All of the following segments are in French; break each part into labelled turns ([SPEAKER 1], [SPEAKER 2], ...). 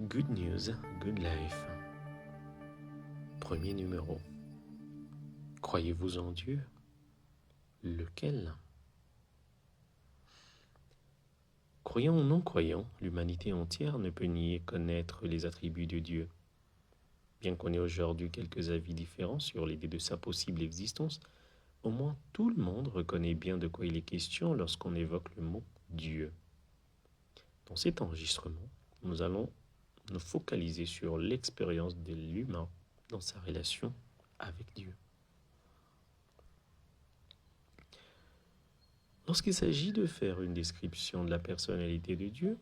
[SPEAKER 1] Good News, Good Life. Premier numéro. Croyez-vous en Dieu? Lequel? Croyant ou non croyant, l'humanité entière ne peut nier connaître les attributs de Dieu. Bien qu'on ait aujourd'hui quelques avis différents sur l'idée de sa possible existence, au moins tout le monde reconnaît bien de quoi il est question lorsqu'on évoque le mot Dieu. Dans cet enregistrement, nous allons nous focaliser sur l'expérience de l'humain dans sa relation avec Dieu. Lorsqu'il s'agit de faire une description de la personnalité de Dieu,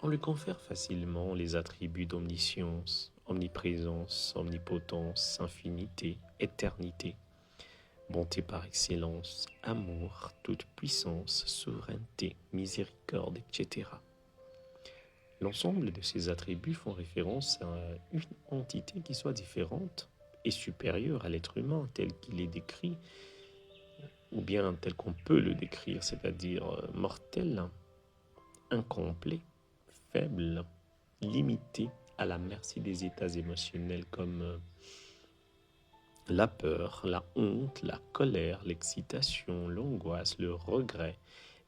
[SPEAKER 1] on lui confère facilement les attributs d'omniscience, omniprésence, omnipotence, infinité, éternité, bonté par excellence, amour, toute puissance, souveraineté, miséricorde, etc. L'ensemble de ces attributs font référence à une entité qui soit différente et supérieure à l'être humain tel qu'il est décrit, ou bien tel qu'on peut le décrire, c'est-à-dire mortel, incomplet, faible, limité, à la merci des états émotionnels comme la peur, la honte, la colère, l'excitation, l'angoisse, le regret,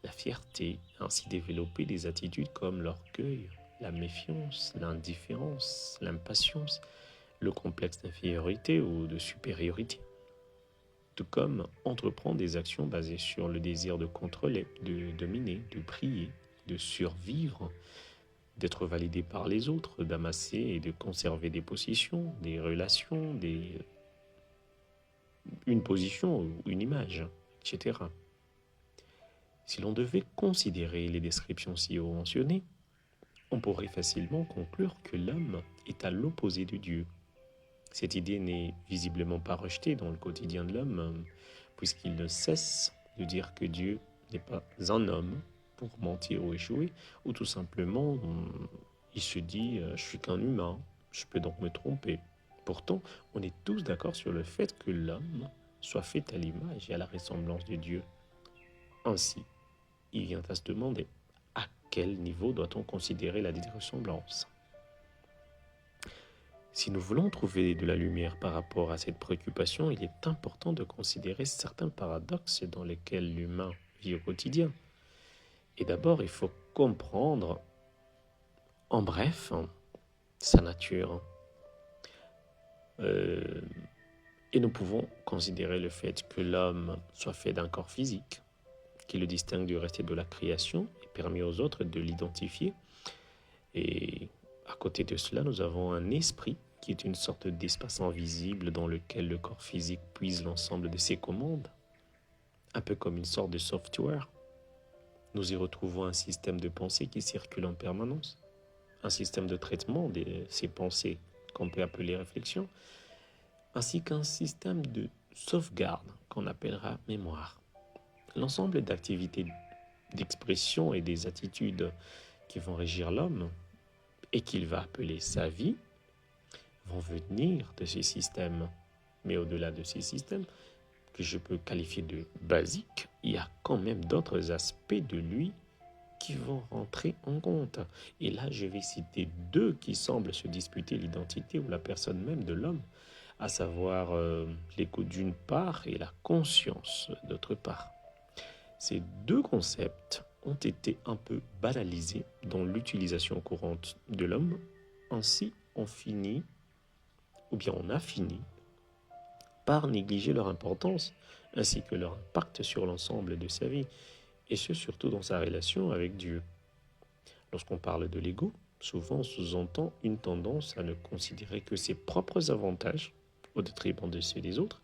[SPEAKER 1] la fierté, ainsi développer des attitudes comme l'orgueil, la méfiance, l'indifférence, l'impatience, le complexe d'infériorité ou de supériorité. Tout comme entreprendre des actions basées sur le désir de contrôler, de dominer, de prier, de survivre, d'être validé par les autres, d'amasser et de conserver des positions, des relations, une position ou une image, etc. Si l'on devait considérer les descriptions ci-haut mentionnées, on pourrait facilement conclure que l'homme est à l'opposé de Dieu. Cette idée n'est visiblement pas rejetée dans le quotidien de l'homme, puisqu'il ne cesse de dire que Dieu n'est pas un homme pour mentir ou échouer, ou tout simplement, il se dit « je suis qu'un humain, je peux donc me tromper ». Pourtant, on est tous d'accord sur le fait que l'homme soit fait à l'image et à la ressemblance de Dieu. Ainsi, il vient à se demander à quel niveau doit-on considérer la dite ressemblance. Si nous voulons trouver de la lumière par rapport à cette préoccupation, il est important de considérer certains paradoxes dans lesquels l'humain vit au quotidien. Et d'abord, il faut comprendre, en bref, sa nature. Et nous pouvons considérer le fait que l'homme soit fait d'un corps physique, qui le distingue du reste de la création et permet aux autres de l'identifier. Et à côté de cela, nous avons un esprit qui est une sorte d'espace invisible dans lequel le corps physique puise l'ensemble de ses commandes, un peu comme une sorte de software. Nous y retrouvons un système de pensée qui circule en permanence, un système de traitement de ces pensées qu'on peut appeler réflexion, ainsi qu'un système de sauvegarde qu'on appellera mémoire. L'ensemble d'activités d'expression et des attitudes qui vont régir l'homme et qu'il va appeler sa vie vont venir de ces systèmes. Mais au-delà de ces systèmes, que je peux qualifier de basiques, il y a quand même d'autres aspects de lui qui vont rentrer en compte. Et là, je vais citer deux qui semblent se disputer l'identité ou la personne même de l'homme, à savoir l'ego d'une part et la conscience d'autre part. Ces deux concepts ont été un peu banalisés dans l'utilisation courante de l'homme. Ainsi, on a fini par négliger leur importance, ainsi que leur impact sur l'ensemble de sa vie, et ce surtout dans sa relation avec Dieu. Lorsqu'on parle de l'ego, souvent on sous-entend une tendance à ne considérer que ses propres avantages au détriment de ceux des autres,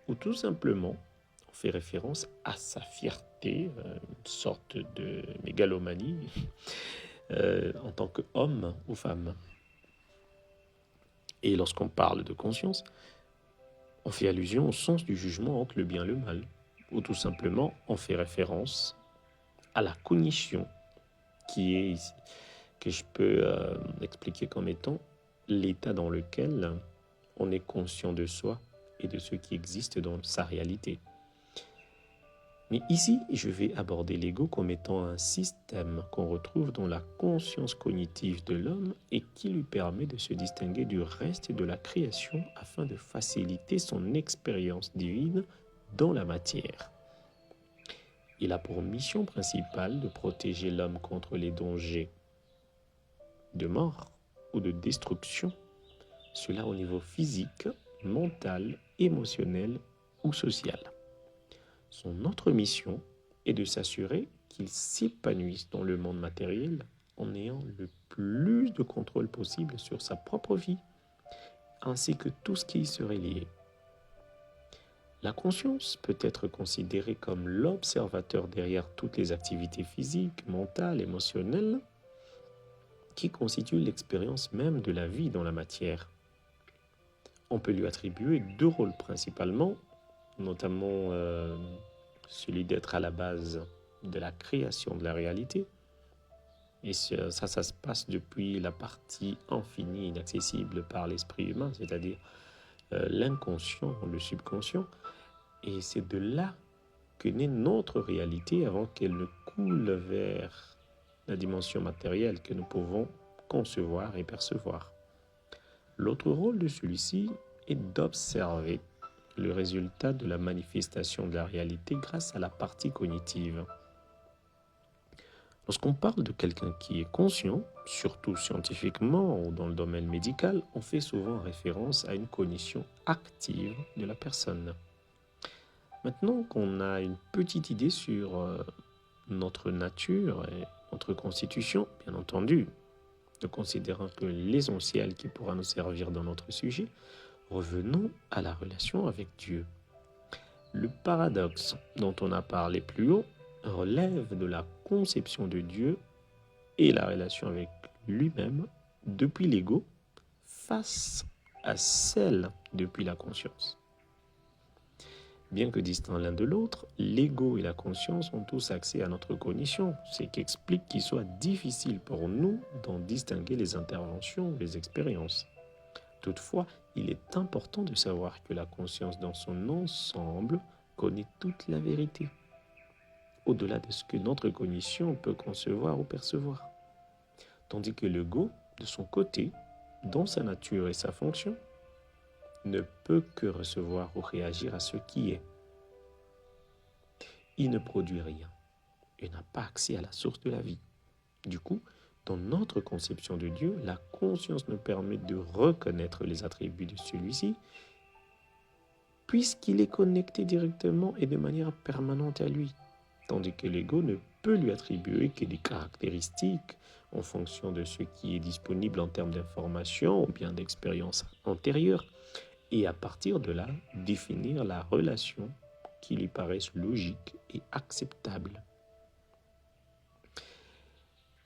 [SPEAKER 1] ou tout simplement on fait référence à sa fierté, une sorte de mégalomanie en tant qu'homme ou femme. Et lorsqu'on parle de conscience, on fait allusion au sens du jugement entre le bien et le mal, ou tout simplement on fait référence à la cognition qui est ici, que je peux expliquer comme étant l'état dans lequel on est conscient de soi et de ce qui existe dans sa réalité. Mais ici, je vais aborder l'ego comme étant un système qu'on retrouve dans la conscience cognitive de l'homme et qui lui permet de se distinguer du reste de la création afin de faciliter son expérience divine dans la matière. Il a pour mission principale de protéger l'homme contre les dangers de mort ou de destruction, cela au niveau physique, mental, émotionnel ou social. Son autre mission est de s'assurer qu'il s'épanouisse dans le monde matériel en ayant le plus de contrôle possible sur sa propre vie, ainsi que tout ce qui y serait lié. La conscience peut être considérée comme l'observateur derrière toutes les activités physiques, mentales, émotionnelles, qui constituent l'expérience même de la vie dans la matière. On peut lui attribuer deux rôles principalement, notamment celui d'être à la base de la création de la réalité. Et ça se passe depuis la partie infinie, inaccessible par l'esprit humain, c'est-à-dire l'inconscient, le subconscient. Et c'est de là que naît notre réalité avant qu'elle ne coule vers la dimension matérielle que nous pouvons concevoir et percevoir. L'autre rôle de celui-ci est d'observer le résultat de la manifestation de la réalité grâce à la partie cognitive. Lorsqu'on parle de quelqu'un qui est conscient, surtout scientifiquement ou dans le domaine médical, on fait souvent référence à une cognition active de la personne. Maintenant qu'on a une petite idée sur notre nature et notre constitution, bien entendu, ne considérant que l'essentiel qui pourra nous servir dans notre sujet, revenons à la relation avec Dieu. Le paradoxe dont on a parlé plus haut relève de la conception de Dieu et la relation avec lui-même depuis l'ego face à celle depuis la conscience. Bien que distincts l'un de l'autre, l'ego et la conscience ont tous accès à notre cognition, ce qui explique qu'il soit difficile pour nous d'en distinguer les interventions ou les expériences. Toutefois, il est important de savoir que la conscience dans son ensemble connaît toute la vérité, au-delà de ce que notre cognition peut concevoir ou percevoir. Tandis que l'ego, de son côté, dans sa nature et sa fonction, ne peut que recevoir ou réagir à ce qui est. Il ne produit rien et n'a pas accès à la source de la vie. Du coup, dans notre conception de Dieu, la conscience nous permet de reconnaître les attributs de celui-ci, puisqu'il est connecté directement et de manière permanente à lui, tandis que l'ego ne peut lui attribuer que des caractéristiques en fonction de ce qui est disponible en termes d'information ou bien d'expérience antérieure, et à partir de là, définir la relation qui lui paraisse logique et acceptable.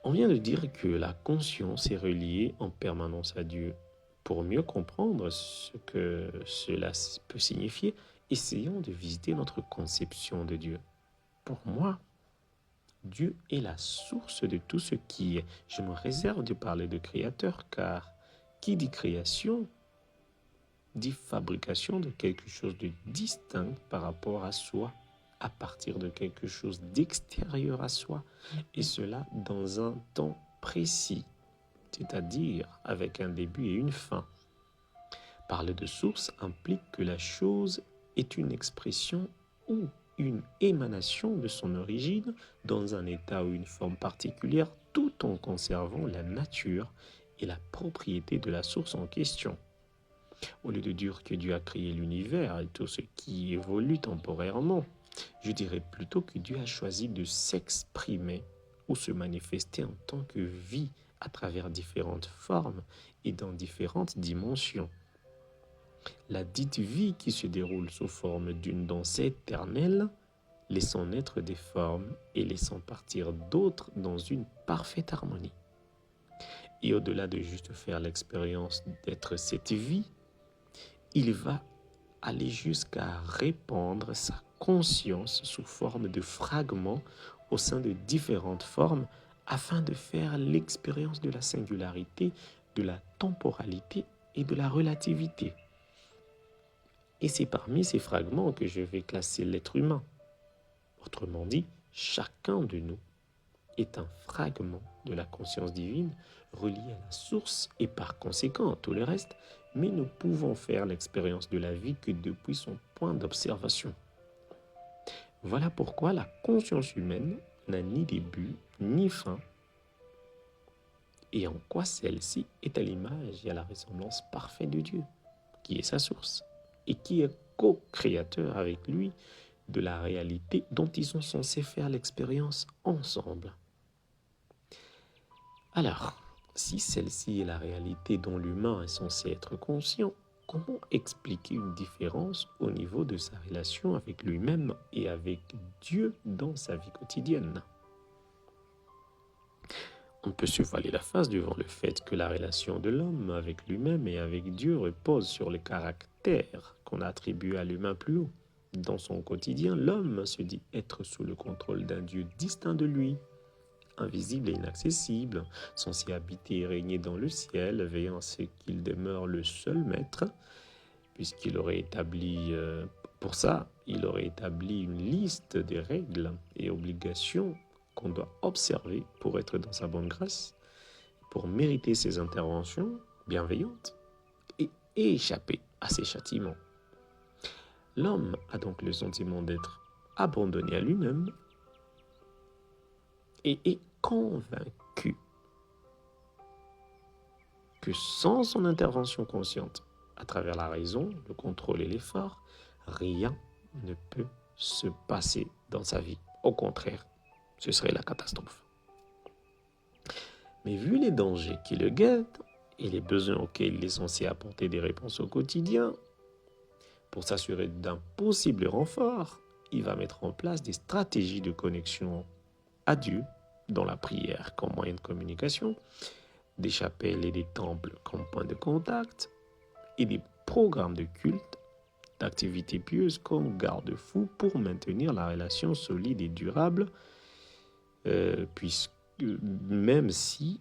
[SPEAKER 1] On vient de dire que la conscience est reliée en permanence à Dieu. Pour mieux comprendre ce que cela peut signifier, essayons de visiter notre conception de Dieu. Pour moi, Dieu est la source de tout ce qui est. Je me réserve de parler de créateur, car qui dit création dit fabrication de quelque chose de distinct par rapport à soi, à partir de quelque chose d'extérieur à soi, et cela dans un temps précis, c'est-à-dire avec un début et une fin. Parler de source implique que la chose est une expression ou une émanation de son origine dans un état ou une forme particulière, tout en conservant la nature et la propriété de la source en question. Au lieu de dire que Dieu a créé l'univers et tout ce qui évolue temporairement, je dirais plutôt que Dieu a choisi de s'exprimer ou se manifester en tant que vie à travers différentes formes et dans différentes dimensions. La dite vie qui se déroule sous forme d'une danse éternelle, laissant naître des formes et laissant partir d'autres dans une parfaite harmonie. Et au-delà de juste faire l'expérience d'être cette vie, il va aller jusqu'à répandre sa conscience sous forme de fragments au sein de différentes formes afin de faire l'expérience de la singularité, de la temporalité et de la relativité. Et c'est parmi ces fragments que je vais classer l'être humain. Autrement dit, chacun de nous est un fragment de la conscience divine relié à la source et par conséquent à tout le reste, mais nous pouvons faire l'expérience de la vie que depuis son point d'observation. Voilà pourquoi la conscience humaine n'a ni début ni fin, et en quoi celle-ci est à l'image et à la ressemblance parfaite de Dieu, qui est sa source, et qui est co-créateur avec lui de la réalité dont ils sont censés faire l'expérience ensemble. Alors, si celle-ci est la réalité dont l'humain est censé être conscient, comment expliquer une différence au niveau de sa relation avec lui-même et avec Dieu dans sa vie quotidienne ? On peut se voiler la face devant le fait que la relation de l'homme avec lui-même et avec Dieu repose sur le caractère qu'on attribue à l'humain plus haut. Dans son quotidien, l'homme se dit être sous le contrôle d'un Dieu distinct de lui, invisible et inaccessible, censé habiter et régner dans le ciel, veillant à ce qu'il demeure le seul maître, puisqu'il aurait établi, pour ça, il aurait établi une liste de règles et obligations qu'on doit observer pour être dans sa bonne grâce, pour mériter ses interventions bienveillantes et échapper à ses châtiments. L'homme a donc le sentiment d'être abandonné à lui-même et est convaincu que sans son intervention consciente, à travers la raison, le contrôle et l'effort, rien ne peut se passer dans sa vie. Au contraire, ce serait la catastrophe. Mais vu les dangers qui le guettent et les besoins auxquels il est censé apporter des réponses au quotidien, pour s'assurer d'un possible renfort, il va mettre en place des stratégies de connexion à Dieu dans la prière comme moyen de communication, des chapelles et des temples comme point de contact, et des programmes de culte, d'activités pieuses comme garde-fou pour maintenir la relation solide et durable, puisque même si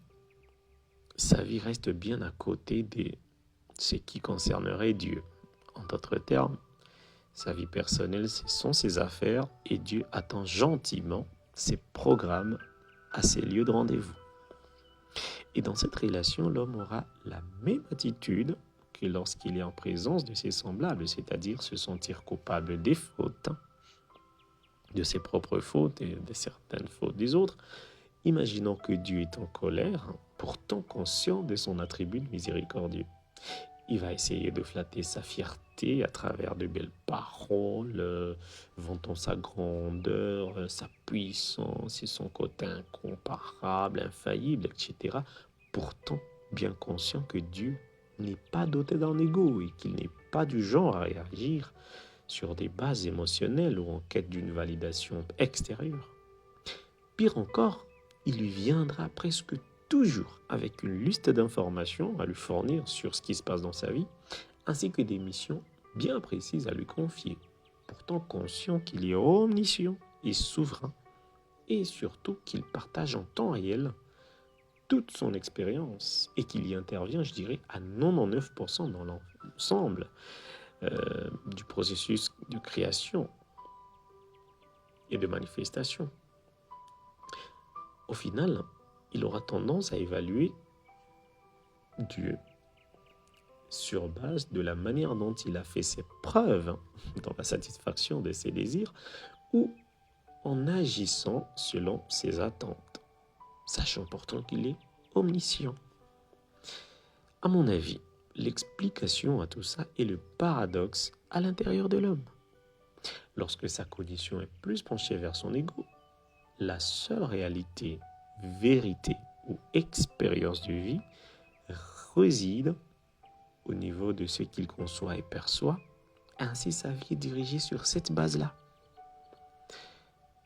[SPEAKER 1] sa vie reste bien à côté de ce qui concernerait Dieu. En d'autres termes, sa vie personnelle, ce sont ses affaires et Dieu attend gentiment ses programmes à ses lieux de rendez-vous. Et dans cette relation, l'homme aura la même attitude que lorsqu'il est en présence de ses semblables, c'est-à-dire se sentir coupable des fautes, de ses propres fautes et de certaines fautes des autres, imaginant que Dieu est en colère, pourtant conscient de son attribut miséricordieux. Il va essayer de flatter sa fierté à travers de belles paroles, vantant sa grandeur, sa puissance et son côté incomparable, infaillible, etc. Pourtant, bien conscient que Dieu n'est pas doté d'un ego et qu'il n'est pas du genre à réagir sur des bases émotionnelles ou en quête d'une validation extérieure. Pire encore, il lui viendra presque toujours avec une liste d'informations à lui fournir sur ce qui se passe dans sa vie, ainsi que des missions bien précises à lui confier, pourtant conscient qu'il est omniscient et souverain, et surtout qu'il partage en temps réel toute son expérience et qu'il y intervient, je dirais, à 99% dans l'ensemble du processus de création et de manifestation. Au final, il aura tendance à évaluer Dieu sur base de la manière dont il a fait ses preuves dans la satisfaction de ses désirs ou en agissant selon ses attentes, sachant pourtant qu'il est omniscient. À mon avis, l'explication à tout ça est le paradoxe à l'intérieur de l'homme. Lorsque sa condition est plus penchée vers son ego, la seule réalité, vérité ou expérience de vie réside au niveau de ce qu'il conçoit et perçoit. Ainsi, sa vie est dirigée sur cette base-là.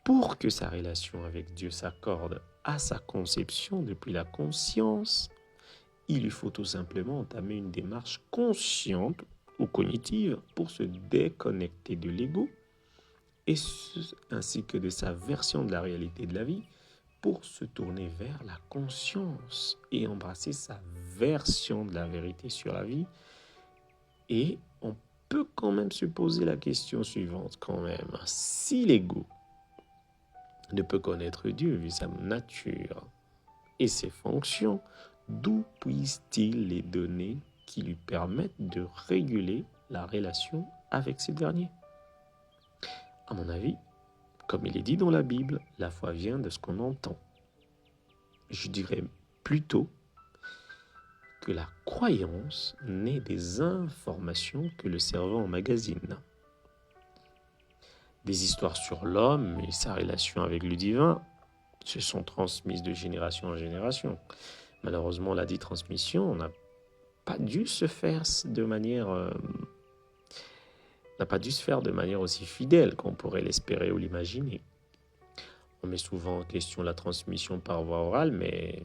[SPEAKER 1] Pour que sa relation avec Dieu s'accorde à sa conception depuis la conscience, il lui faut tout simplement entamer une démarche consciente ou cognitive pour se déconnecter de l'ego ainsi que de sa version de la réalité de la vie pour se tourner vers la conscience et embrasser sa version de la vérité sur la vie. Et on peut quand même se poser la question suivante quand même. Si l'ego ne peut connaître Dieu vu sa nature et ses fonctions, d'où puisse-t-il les données qui lui permettent de réguler la relation avec ces derniers? À mon avis, comme il est dit dans la Bible, la foi vient de ce qu'on entend. Je dirais plutôt que la croyance naît des informations que le cerveau emmagasine. Des histoires sur l'homme et sa relation avec le divin se sont transmises de génération en génération. Malheureusement, la dite transmission n'a pas dû se faire de manière aussi fidèle qu'on pourrait l'espérer ou l'imaginer. On met souvent en question la transmission par voie orale, mais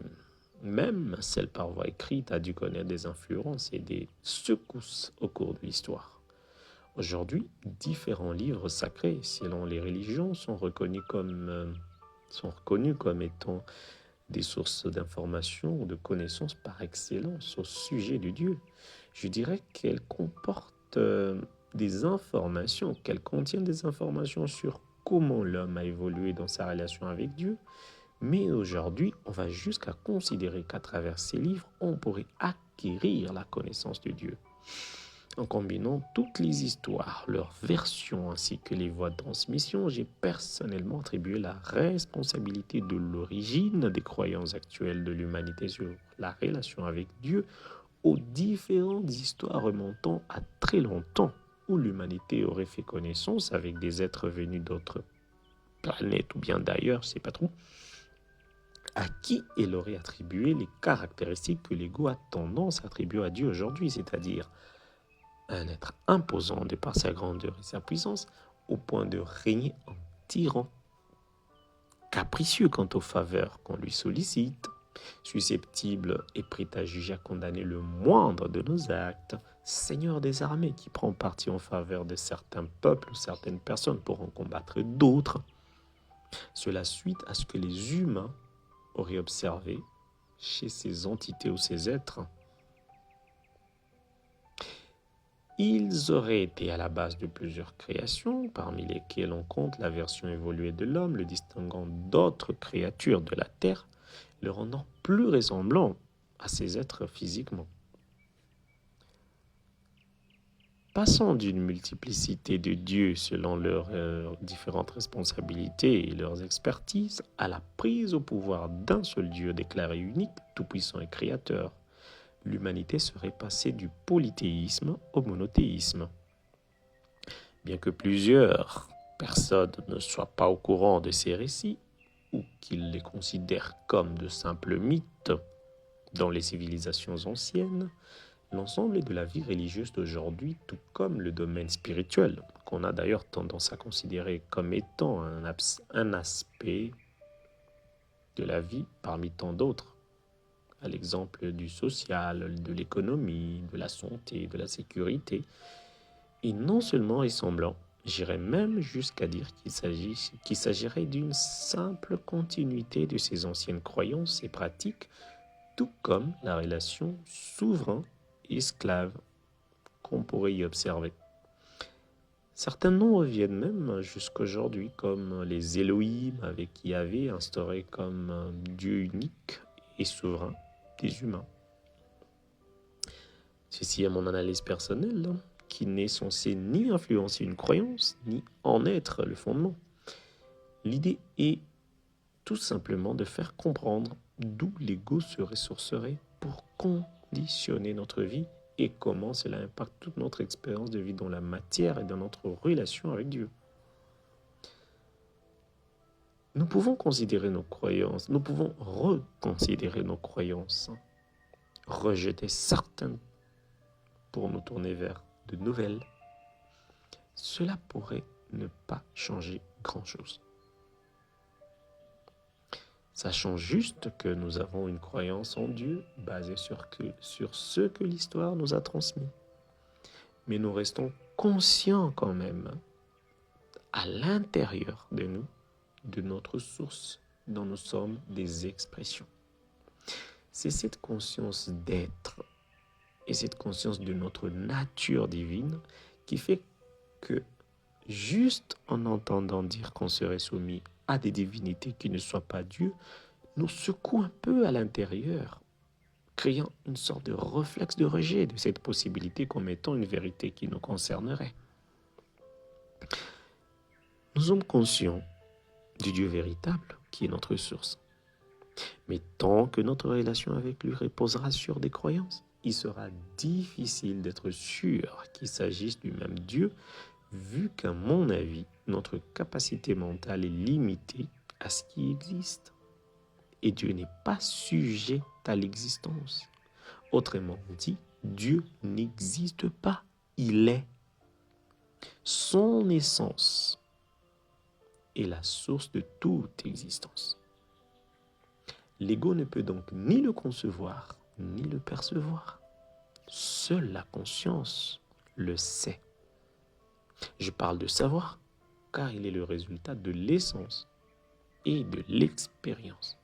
[SPEAKER 1] même celle par voie écrite a dû connaître des influences et des secousses au cours de l'histoire. Aujourd'hui, différents livres sacrés, selon les religions, sont reconnus comme étant des sources d'informations ou de connaissances par excellence au sujet de Dieu. Je dirais qu'elles comportent qu'elles contiennent des informations sur comment l'homme a évolué dans sa relation avec Dieu. Mais aujourd'hui, on va jusqu'à considérer qu'à travers ces livres, on pourrait acquérir la connaissance de Dieu. En combinant toutes les histoires, leurs versions ainsi que les voies de transmission, j'ai personnellement attribué la responsabilité de l'origine des croyances actuelles de l'humanité sur la relation avec Dieu aux différentes histoires remontant à très longtemps où l'humanité aurait fait connaissance avec des êtres venus d'autres planètes ou bien d'ailleurs, je ne sais pas trop, à qui elle aurait attribué les caractéristiques que l'ego a tendance à attribuer à Dieu aujourd'hui, c'est-à-dire un être imposant de par sa grandeur et sa puissance, au point de régner en tyran, capricieux quant aux faveurs qu'on lui sollicite, susceptible et prêt à juger, à condamner le moindre de nos actes, seigneur des armées qui prend parti en faveur de certains peuples ou certaines personnes pour en combattre d'autres. Cela suite à ce que les humains auraient observé chez ces entités ou ces êtres. Ils auraient été à la base de plusieurs créations, parmi lesquelles on compte la version évoluée de l'homme, le distinguant d'autres créatures de la terre, le rendant plus ressemblant à ces êtres physiquement. Passant d'une multiplicité de dieux selon leurs différentes responsabilités et leurs expertises, à la prise au pouvoir d'un seul Dieu déclaré unique, tout-puissant et créateur, l'humanité serait passée du polythéisme au monothéisme. Bien que plusieurs personnes ne soient pas au courant de ces récits ou qu'ils les considèrent comme de simples mythes dans les civilisations anciennes, l'ensemble de la vie religieuse d'aujourd'hui, tout comme le domaine spirituel, qu'on a d'ailleurs tendance à considérer comme étant un aspect de la vie parmi tant d'autres, à l'exemple du social, de l'économie, de la santé, de la sécurité, et non seulement ressemblant, j'irais même jusqu'à dire qu'il s'agirait d'une simple continuité de ces anciennes croyances et pratiques, tout comme la relation souverain-esclave qu'on pourrait y observer. Certains noms reviennent même jusqu'aujourd'hui, comme les Elohim avec Yahvé, instaurés comme Dieu unique et souverain des humains. Ceci est mon analyse personnelle, qui n'est censée ni influencer une croyance, ni en être le fondement. L'idée est tout simplement de faire comprendre d'où l'ego se ressourcerait pour conditionner notre vie et comment cela impacte toute notre expérience de vie dans la matière et dans notre relation avec Dieu. Nous pouvons considérer nos croyances, nous pouvons reconsidérer nos croyances, rejeter certaines pour nous tourner vers de nouvelles. Cela pourrait ne pas changer grand-chose. Sachant juste que nous avons une croyance en Dieu basée sur ce que l'histoire nous a transmis. Mais nous restons conscients quand même, à l'intérieur de nous, de notre source dont nous sommes des expressions. C'est cette conscience d'être et cette conscience de notre nature divine qui fait que juste en entendant dire qu'on serait soumis à des divinités qui ne soient pas Dieu nous secoue un peu à l'intérieur, créant une sorte de réflexe de rejet de cette possibilité comme étant une vérité qui nous concernerait. Nous sommes conscients du Dieu véritable qui est notre source. Mais tant que notre relation avec lui reposera sur des croyances, il sera difficile d'être sûr qu'il s'agisse du même Dieu, vu qu'à mon avis, notre capacité mentale est limitée à ce qui existe. Et Dieu n'est pas sujet à l'existence. Autrement dit, Dieu n'existe pas, il est. Son essence est la source de toute existence. L'ego ne peut donc ni le concevoir, ni le percevoir. Seule la conscience le sait. Je parle de savoir, car il est le résultat de l'essence et de l'expérience.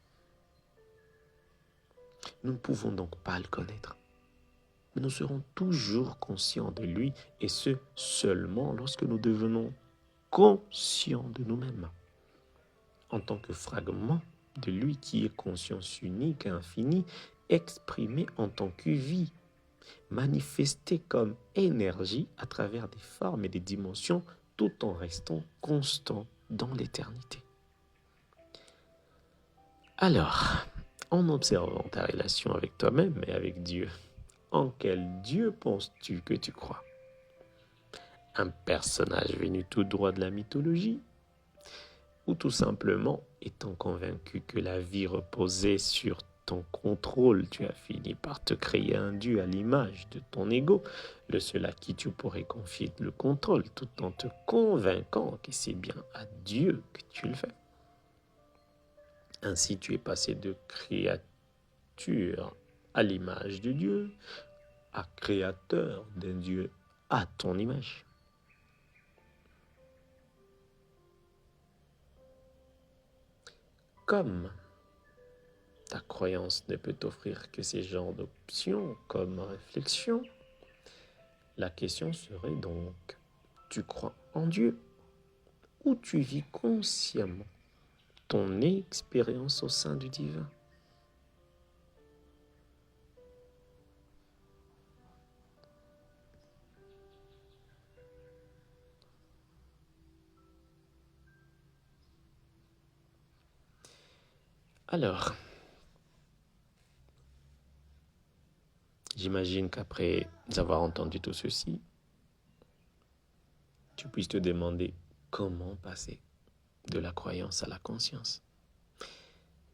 [SPEAKER 1] Nous ne pouvons donc pas le connaître, mais nous serons toujours conscients de lui, et ce seulement lorsque nous devenons conscients de nous-mêmes, en tant que fragment de lui qui est conscience unique et infinie, exprimée en tant que vie, manifestée comme énergie à travers des formes et des dimensions, tout en restant constant dans l'éternité. Alors, en observant ta relation avec toi-même et avec Dieu, en quel Dieu penses-tu que tu crois? Un personnage venu tout droit de la mythologie? Ou tout simplement, étant convaincu que la vie reposait sur ton contrôle, tu as fini par te créer un Dieu à l'image de ton ego, le seul à qui tu pourrais confier le contrôle, tout en te convainquant que c'est bien à Dieu que tu le fais. Ainsi, tu es passé de créature à l'image de Dieu à créateur d'un Dieu à ton image. Comme ta croyance ne peut t'offrir que ces genres d'options comme réflexion, la question serait donc, tu crois en Dieu ou tu vis consciemment ton expérience au sein du divin? Alors, j'imagine qu'après avoir entendu tout ceci, tu puisses te demander comment passer de la croyance à la conscience.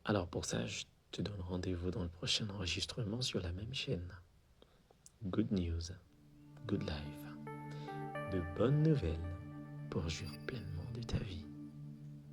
[SPEAKER 1] Alors pour ça, je te donne rendez-vous dans le prochain enregistrement sur la même chaîne. Good news, good life. De bonnes nouvelles pour jouir pleinement de ta vie.